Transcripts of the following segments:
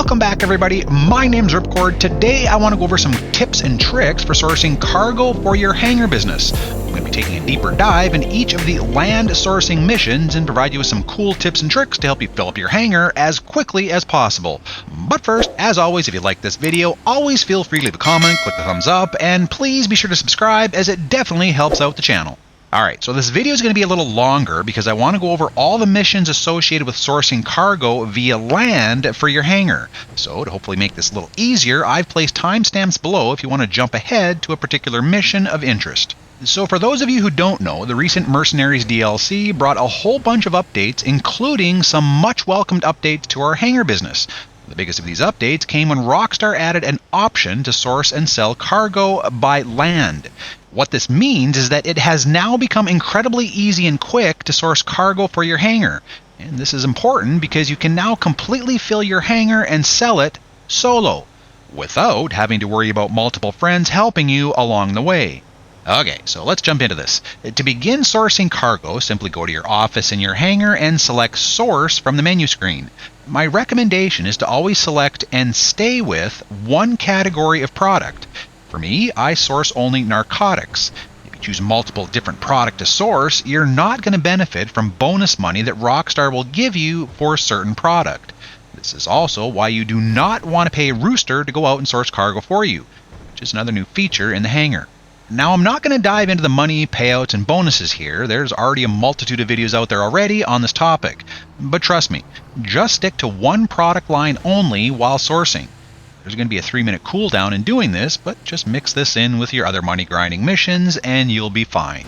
Welcome back, everybody. My name's RIPCORD. Today I want to go over some tips and tricks for sourcing cargo for your hangar business. I'm going to be taking a deeper dive in each of the land sourcing missions and provide you with some cool tips and tricks to help you fill up your hangar as quickly as possible. But first, as always, if you like this video, always feel free to leave a comment, click the thumbs up, and please be sure to subscribe as it definitely helps out the channel. Alright, so this video is going to be a little longer because I want to go over all the missions associated with sourcing cargo via land for your hangar. So to hopefully make this a little easier, I've placed timestamps below if you want to jump ahead to a particular mission of interest. So for those of you who don't know, the recent Mercenaries DLC brought a whole bunch of updates, including some much welcomed updates to our hangar business. The biggest of these updates came when Rockstar added an option to source and sell cargo by land. What this means is that it has now become incredibly easy and quick to source cargo for your hangar. And this is important because you can now completely fill your hangar and sell it solo, without having to worry about multiple friends helping you along the way. Okay, so let's jump into this. To begin sourcing cargo, simply go to your office in your hangar and select Source from the menu screen. My recommendation is to always select and stay with one category of product. For me, I source only narcotics. If you choose multiple different products to source, you're not going to benefit from bonus money that Rockstar will give you for a certain product. This is also why you do not want to pay Rooster to go out and source cargo for you, which is another new feature in the hangar. Now, I'm not going to dive into the money, payouts, and bonuses here. There's already a multitude of videos out there already on this topic. But trust me, just stick to one product line only while sourcing. There's going to be a 3-minute cooldown in doing this, but just mix this in with your other money grinding missions and you'll be fine.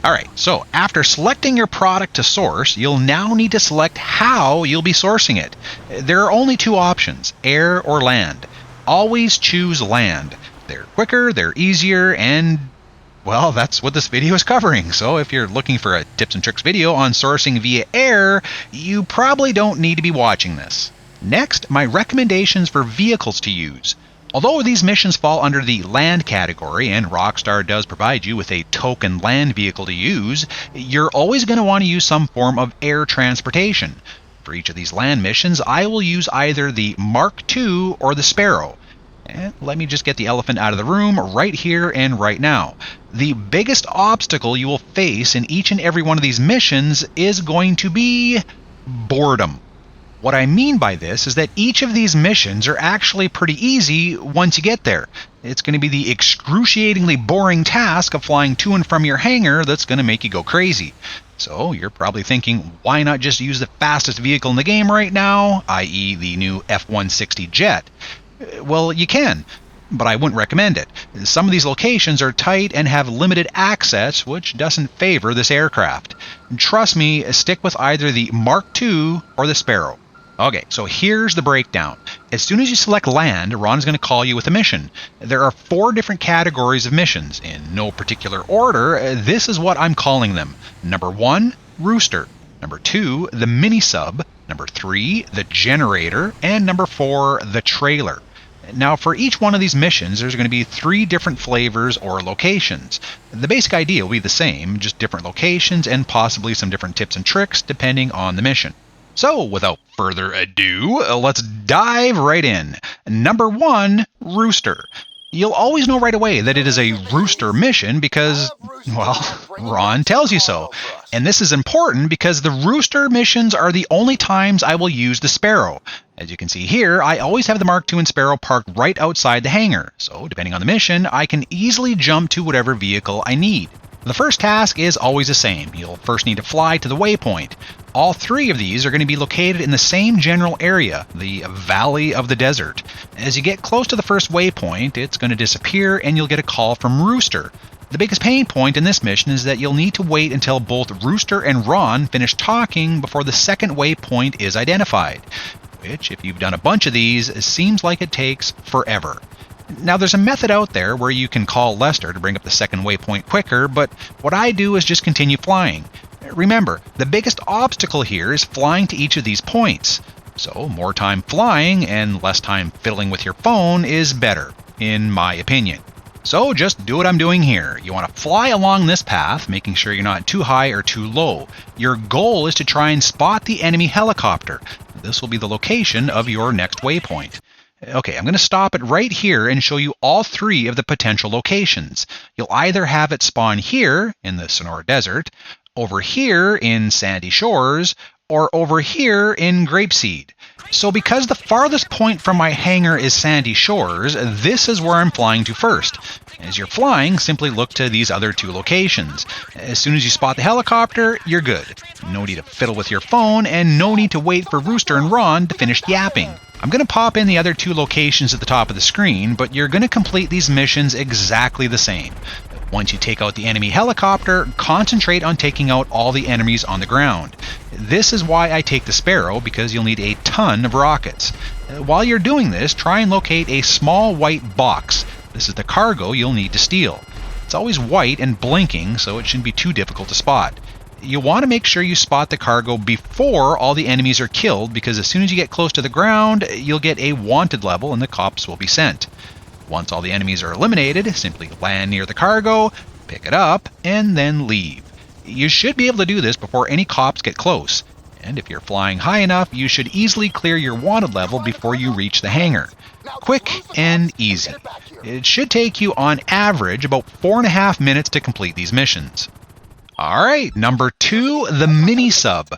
Alright, so after selecting your product to source, you'll now need to select how you'll be sourcing it. There are only two options, air or land. Always choose land. They're quicker, they're easier, and well, that's what this video is covering. So if you're looking for a tips and tricks video on sourcing via air, you probably don't need to be watching this. Next, my recommendations for vehicles to use. Although these missions fall under the land category and Rockstar does provide you with a token land vehicle to use, you're always going to want to use some form of air transportation. For each of these land missions, I will use either the Mark II or the Sparrow. And let me just get the elephant out of the room right here and right now. The biggest obstacle you will face in each and every one of these missions is going to be boredom. What I mean by this is that each of these missions are actually pretty easy once you get there. It's going to be the excruciatingly boring task of flying to and from your hangar that's going to make you go crazy. So you're probably thinking, why not just use the fastest vehicle in the game right now, i.e. the new F-160 jet? Well, you can, but I wouldn't recommend it. Some of these locations are tight and have limited access, which doesn't favor this aircraft. Trust me, stick with either the Mark II or the Sparrow. Okay, so here's the breakdown. As soon as you select land, Ron is going to call you with a mission. There are 4 different categories of missions. In no particular order, this is what I'm calling them. Number 1, Rooster. Number 2, the mini-sub. Number 3, the generator. And number 4, the trailer. Now, for each one of these missions, there's going to be 3 different flavors or locations. The basic idea will be the same, just different locations and possibly some different tips and tricks depending on the mission. So, without further ado, let's dive right in. Number 1, Rooster. You'll always know right away that it is a Rooster mission because, well, Ron tells you so. And this is important because the Rooster missions are the only times I will use the Sparrow. As you can see here, I always have the Mark II and Sparrow parked right outside the hangar. So, depending on the mission, I can easily jump to whatever vehicle I need. The first task is always the same. You'll first need to fly to the waypoint. All 3 of these are going to be located in the same general area, the Valley of the Desert. As you get close to the first waypoint, it's going to disappear and you'll get a call from Rooster. The biggest pain point in this mission is that you'll need to wait until both Rooster and Ron finish talking before the second waypoint is identified, which, if you've done a bunch of these, seems like it takes forever. Now, there's a method out there where you can call Lester to bring up the second waypoint quicker, but what I do is just continue flying. Remember, the biggest obstacle here is flying to each of these points. So, more time flying and less time fiddling with your phone is better, in my opinion. So just do what I'm doing here. You want to fly along this path, making sure you're not too high or too low. Your goal is to try and spot the enemy helicopter. This will be the location of your next waypoint. Okay, I'm going to stop it right here and show you all three of the potential locations. You'll either have it spawn here in the Sonora Desert, over here in Sandy Shores, or over here in Grapeseed. So because the farthest point from my hangar is Sandy Shores, this is where I'm flying to first. As you're flying, simply look to these other two locations. As soon as you spot the helicopter, you're good. No need to fiddle with your phone, and no need to wait for Rooster and Ron to finish yapping. I'm going to pop in the other two locations at the top of the screen, but you're going to complete these missions exactly the same. Once you take out the enemy helicopter, concentrate on taking out all the enemies on the ground. This is why I take the Sparrow, because you'll need a ton of rockets. While you're doing this, try and locate a small white box. This is the cargo you'll need to steal. It's always white and blinking, so it shouldn't be too difficult to spot. You'll want to make sure you spot the cargo before all the enemies are killed, because as soon as you get close to the ground, you'll get a wanted level and the cops will be sent. Once all the enemies are eliminated, simply land near the cargo, pick it up, and then leave. You should be able to do this before any cops get close. And if you're flying high enough, you should easily clear your wanted level before you reach the hangar. Quick and easy. It should take you on average about 4.5 minutes to complete these missions. Alright, number 2, the mini sub.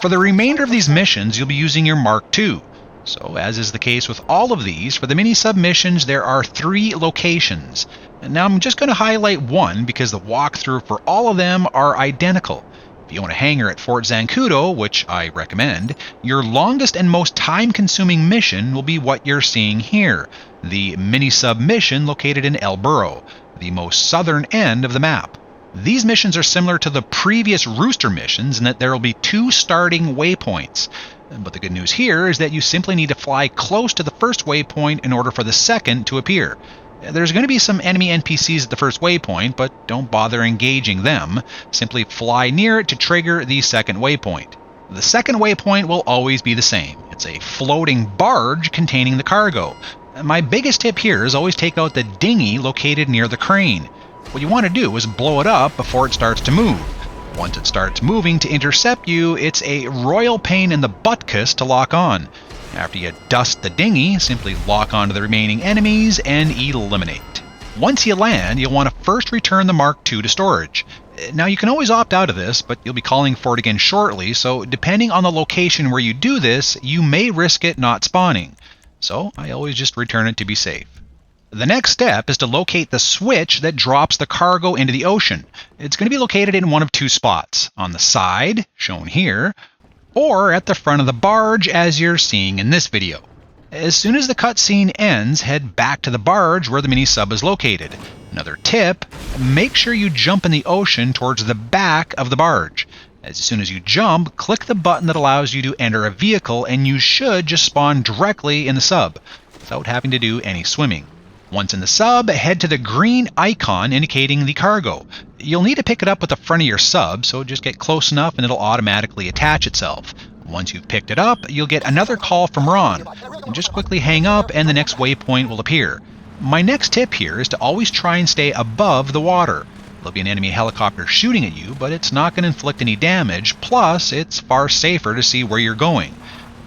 For the remainder of these missions, you'll be using your Mark II. So, as is the case with all of these, for the mini submissions there are 3 locations. And now I'm just going to highlight one because the walkthrough for all of them are identical. If you own a hangar at Fort Zancudo, which I recommend, your longest and most time-consuming mission will be what you're seeing here, the mini sub mission located in El Burro, the most southern end of the map. These missions are similar to the previous Rooster missions in that there will be 2 starting waypoints. But the good news here is that you simply need to fly close to the first waypoint in order for the second to appear. There's going to be some enemy NPCs at the first waypoint, but don't bother engaging them. Simply fly near it to trigger the second waypoint. The second waypoint will always be the same. It's a floating barge containing the cargo. My biggest tip here is always take out the dinghy located near the crane. What you want to do is blow it up before it starts to move. Once it starts moving to intercept you, it's a royal pain in the butkus to lock on. After you dust the dinghy, simply lock onto the remaining enemies and eliminate. Once you land, you'll want to first return the Mark II to storage. Now you can always opt out of this, but you'll be calling for it again shortly, so depending on the location where you do this, you may risk it not spawning. So I always just return it to be safe. The next step is to locate the switch that drops the cargo into the ocean. It's going to be located in one of 2 spots, on the side, shown here, or at the front of the barge as you're seeing in this video. As soon as the cutscene ends, head back to the barge where the mini sub is located. Another tip, make sure you jump in the ocean towards the back of the barge. As soon as you jump, click the button that allows you to enter a vehicle and you should just spawn directly in the sub, without having to do any swimming. Once in the sub, head to the green icon indicating the cargo. You'll need to pick it up with the front of your sub, so just get close enough and it'll automatically attach itself. Once you've picked it up, you'll get another call from Ron. And just quickly hang up and the next waypoint will appear. My next tip here is to always try and stay above the water. There'll be an enemy helicopter shooting at you, but it's not going to inflict any damage, plus it's far safer to see where you're going.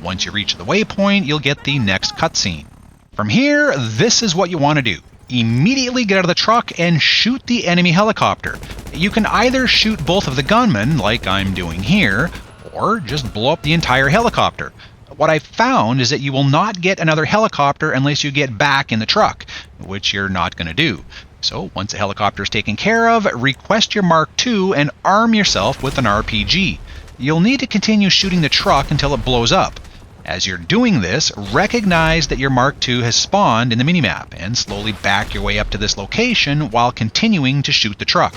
Once you reach the waypoint, you'll get the next cutscene. From here, this is what you want to do. Immediately get out of the truck and shoot the enemy helicopter. You can either shoot both of the gunmen, like I'm doing here, or just blow up the entire helicopter. What I've found is that you will not get another helicopter unless you get back in the truck, which you're not going to do. So once the helicopter is taken care of, request your Mark II and arm yourself with an RPG. You'll need to continue shooting the truck until it blows up. As you're doing this, recognize that your Mark II has spawned in the minimap and slowly back your way up to this location while continuing to shoot the truck.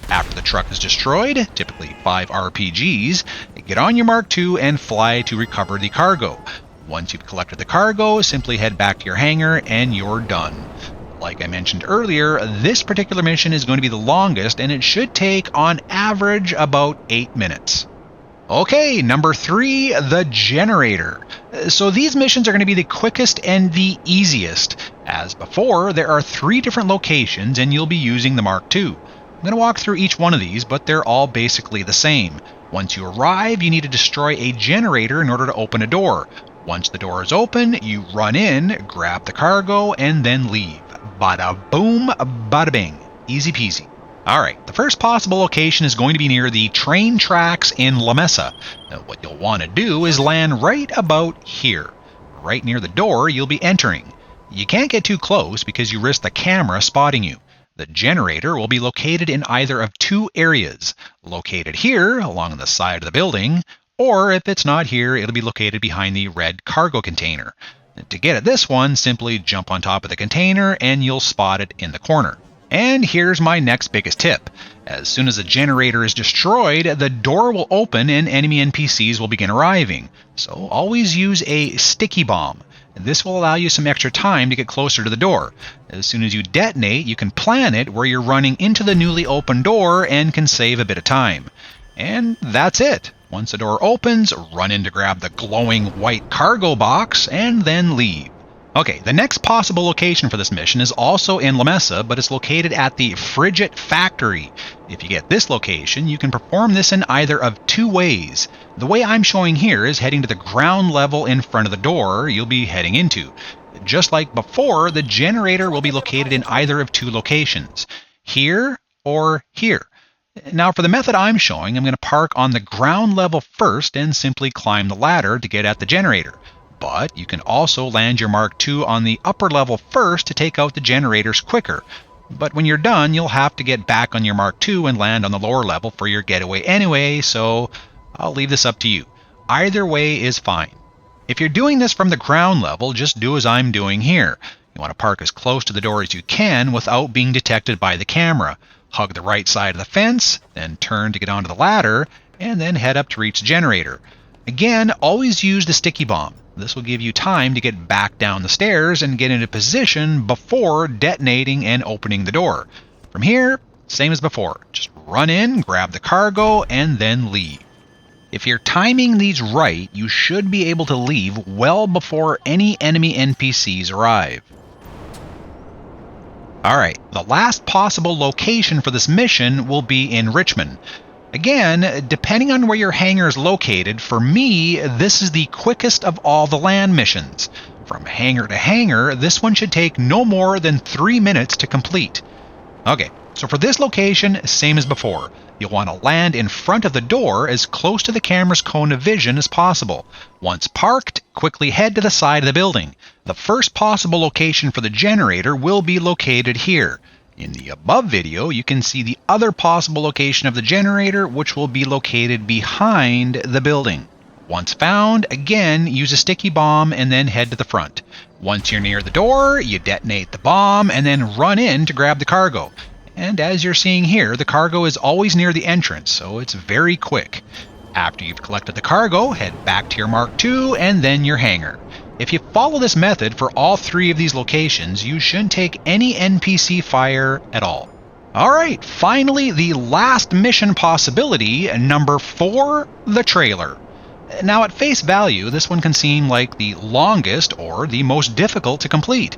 After the truck is destroyed, typically 5 RPGs, get on your Mark II and fly to recover the cargo. Once you've collected the cargo, simply head back to your hangar and you're done. Like I mentioned earlier, this particular mission is going to be the longest and it should take on average about 8 minutes. Okay, number 3, the generator. So these missions are going to be the quickest and the easiest. As before, there are 3 different locations and you'll be using the Mark II. I'm going to walk through each one of these, but they're all basically the same. Once you arrive, you need to destroy a generator in order to open a door. Once the door is open, you run in, grab the cargo, and then leave. Bada boom, bada bing. Easy peasy. Alright, the first possible location is going to be near the train tracks in La Mesa. Now, what you'll want to do is land right about here. Right near the door you'll be entering. You can't get too close because you risk the camera spotting you. The generator will be located in either of 2 areas. Located here, along the side of the building, or if it's not here, it'll be located behind the red cargo container. To get at this one, simply jump on top of the container and you'll spot it in the corner. And here's my next biggest tip. As soon as the generator is destroyed, the door will open and enemy NPCs will begin arriving. So always use a sticky bomb. This will allow you some extra time to get closer to the door. As soon as you detonate, you can plant it where you're running into the newly opened door and can save a bit of time. And that's it. Once the door opens, run in to grab the glowing white cargo box and then leave. Okay, the next possible location for this mission is also in La Mesa, but it's located at the Frigid Factory. If you get this location, you can perform this in either of 2 ways. The way I'm showing here is heading to the ground level in front of the door you'll be heading into. Just like before, the generator will be located in either of 2 locations, here or here. Now for the method I'm showing, I'm going to park on the ground level first and simply climb the ladder to get at the generator. But you can also land your Mark II on the upper level first to take out the generators quicker. But when you're done, you'll have to get back on your Mark II and land on the lower level for your getaway anyway, so I'll leave this up to you. Either way is fine. If you're doing this from the ground level, just do as I'm doing here. You want to park as close to the door as you can without being detected by the camera. Hug the right side of the fence, then turn to get onto the ladder, and then head up to reach the generator. Again, always use the sticky bomb. This will give you time to get back down the stairs and get into position before detonating and opening the door. From here, same as before. Just run in, grab the cargo, and then leave. If you're timing these right, you should be able to leave well before any enemy NPCs arrive. Alright, the last possible location for this mission will be in Richmond. Again, depending on where your hangar is located, for me, this is the quickest of all the land missions. From hangar to hangar, this one should take no more than 3 minutes to complete. Okay, so for this location, same as before. You'll want to land in front of the door as close to the camera's cone of vision as possible. Once parked, quickly head to the side of the building. The first possible location for the generator will be located here. In the above video, you can see the other possible location of the generator, which will be located behind the building. Once found, again, use a sticky bomb and then head to the front. Once you're near the door, you detonate the bomb and then run in to grab the cargo. And as you're seeing here, the cargo is always near the entrance, so it's very quick. After you've collected the cargo, head back to your Mark II and then your hangar. If you follow this method for all 3 of these locations, you shouldn't take any NPC fire at all. Alright, finally the last mission possibility, number 4, the trailer. Now at face value, this one can seem like the longest or the most difficult to complete.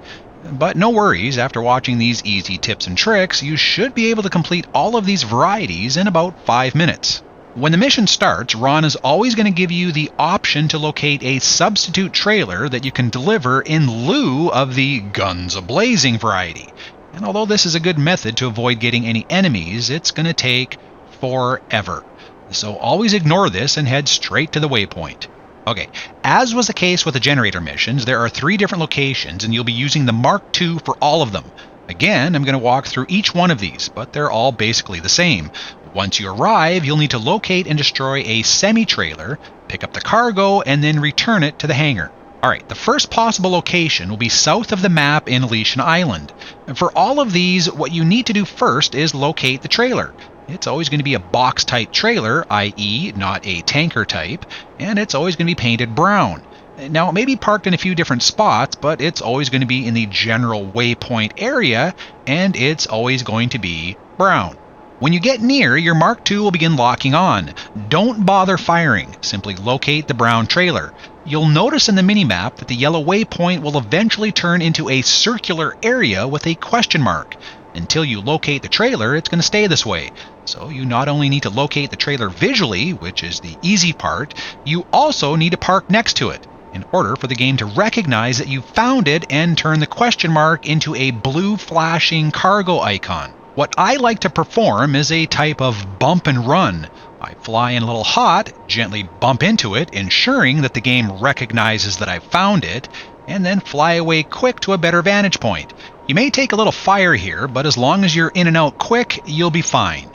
But no worries, after watching these easy tips and tricks, you should be able to complete all of these varieties in about 5 minutes. When the mission starts, Ron is always going to give you the option to locate a substitute trailer that you can deliver in lieu of the guns a-blazing variety. And although this is a good method to avoid getting any enemies, it's going to take forever. So always ignore this and head straight to the waypoint. Okay, as was the case with the generator missions, there are 3 different locations and you'll be using the Mark II for all of them. Again, I'm going to walk through each one of these, but they're all basically the same. Once you arrive, you'll need to locate and destroy a semi-trailer, pick up the cargo, and then return it to the hangar. Alright, the first possible location will be south of the map in Elysian Island. And for all of these, what you need to do first is locate the trailer. It's always going to be a box-type trailer, i.e. not a tanker type, and it's always going to be painted brown. Now, it may be parked in a few different spots, but it's always going to be in the general waypoint area, and it's always going to be brown. When you get near, your Mark II will begin locking on. Don't bother firing, simply locate the brown trailer. You'll notice in the minimap that the yellow waypoint will eventually turn into a circular area with a question mark. Until you locate the trailer, it's going to stay this way. So you not only need to locate the trailer visually, which is the easy part, you also need to park next to it in order for the game to recognize that you found it and turn the question mark into a blue flashing cargo icon. What I like to perform is a type of bump and run. I fly in a little hot, gently bump into it, ensuring that the game recognizes that I found it, and then fly away quick to a better vantage point. You may take a little fire here, but as long as you're in and out quick, you'll be fine.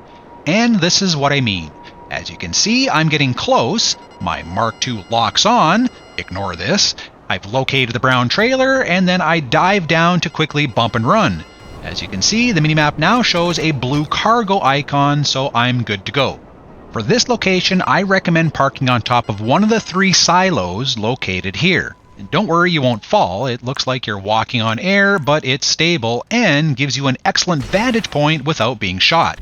And this is what I mean. As you can see, I'm getting close. My Mark II locks on. Ignore this. I've located the brown trailer, and then I dive down to quickly bump and run. As you can see, the minimap now shows a blue cargo icon, so I'm good to go. For this location, I recommend parking on top of one of the 3 silos located here. And don't worry, you won't fall. It looks like you're walking on air, but it's stable and gives you an excellent vantage point without being shot.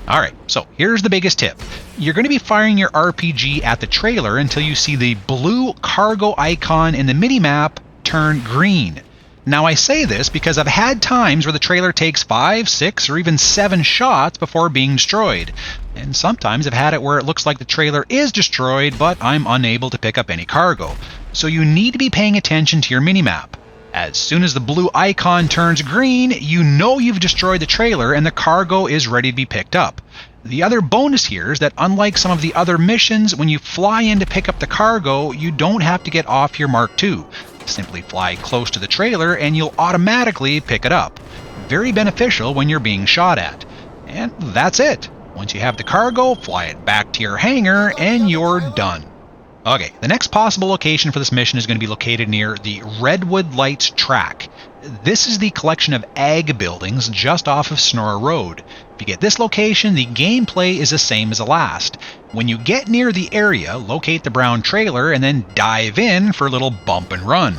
Alright, so here's the biggest tip. You're going to be firing your RPG at the trailer until you see the blue cargo icon in the minimap turn green. Now I say this because I've had times where the trailer takes 5, 6, or even 7 shots before being destroyed. And sometimes I've had it where it looks like the trailer is destroyed, but I'm unable to pick up any cargo. So you need to be paying attention to your minimap. As soon as the blue icon turns green, you know you've destroyed the trailer and the cargo is ready to be picked up. The other bonus here is that unlike some of the other missions, when you fly in to pick up the cargo, you don't have to get off your Mark II. Simply fly close to the trailer and you'll automatically pick it up. Very beneficial when you're being shot at. And that's it. Once you have the cargo, fly it back to your hangar and you're done. Okay, the next possible location for this mission is going to be located near the Redwood Lights track. This is the collection of ag buildings just off of Sonora Road. If you get this location, the gameplay is the same as the last. When you get near the area, locate the brown trailer and then dive in for a little bump and run.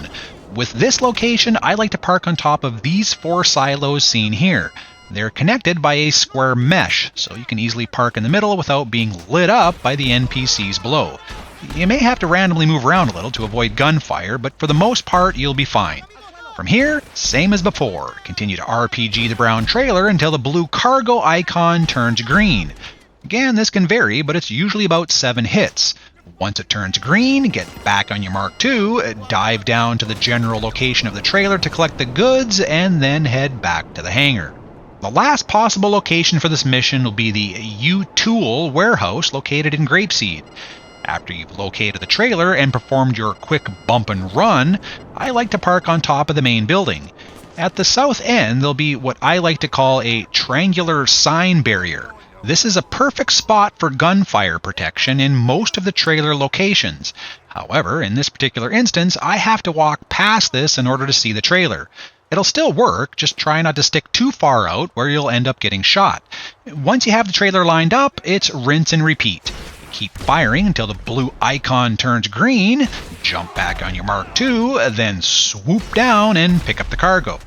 With this location, I like to park on top of these 4 silos seen here. They're connected by a square mesh, so you can easily park in the middle without being lit up by the NPCs below. You may have to randomly move around a little to avoid gunfire, but for the most part, you'll be fine. From here, same as before. Continue to RPG the brown trailer until the blue cargo icon turns green. Again, this can vary, but it's usually about 7 hits. Once it turns green, get back on your Mark II, dive down to the general location of the trailer to collect the goods, and then head back to the hangar. The last possible location for this mission will be the U-Tool warehouse located in Grapeseed. After you've located the trailer and performed your quick bump and run, I like to park on top of the main building. At the south end, there'll be what I like to call a triangular sign barrier. This is a perfect spot for gunfire protection in most of the trailer locations. However, in this particular instance, I have to walk past this in order to see the trailer. It'll still work, just try not to stick too far out where you'll end up getting shot. Once you have the trailer lined up, it's rinse and repeat. Keep firing until the blue icon turns green, jump back on your Mark II, then swoop down and pick up the cargo.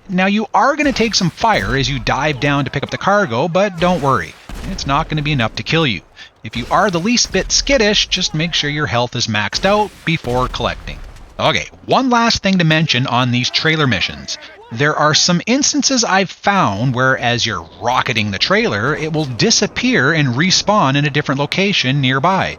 Now you are going to take some fire as you dive down to pick up the cargo, but don't worry, it's not going to be enough to kill you. If you are the least bit skittish, just make sure your health is maxed out before collecting. Okay, one last thing to mention on these trailer missions. There are some instances I've found where as you're rocketing the trailer, it will disappear and respawn in a different location nearby.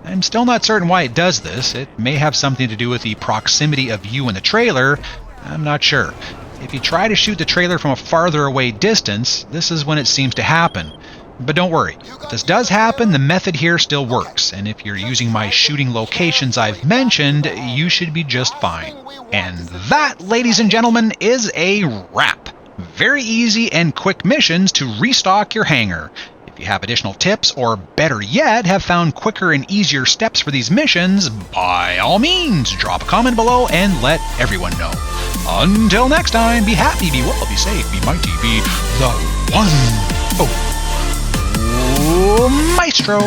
I'm still not certain why it does this. It may have something to do with the proximity of you and the trailer. I'm not sure. If you try to shoot the trailer from a farther away distance, this is when it seems to happen. But don't worry, if this does happen, the method here still works, and if you're using my shooting locations I've mentioned, you should be just fine. And that, ladies and gentlemen, is a wrap. Very easy and quick missions to restock your hangar. If you have additional tips, or better yet, have found quicker and easier steps for these missions, by all means, drop a comment below and let everyone know. Until next time, be happy, be well, be safe, be mighty, be the one. Maestro!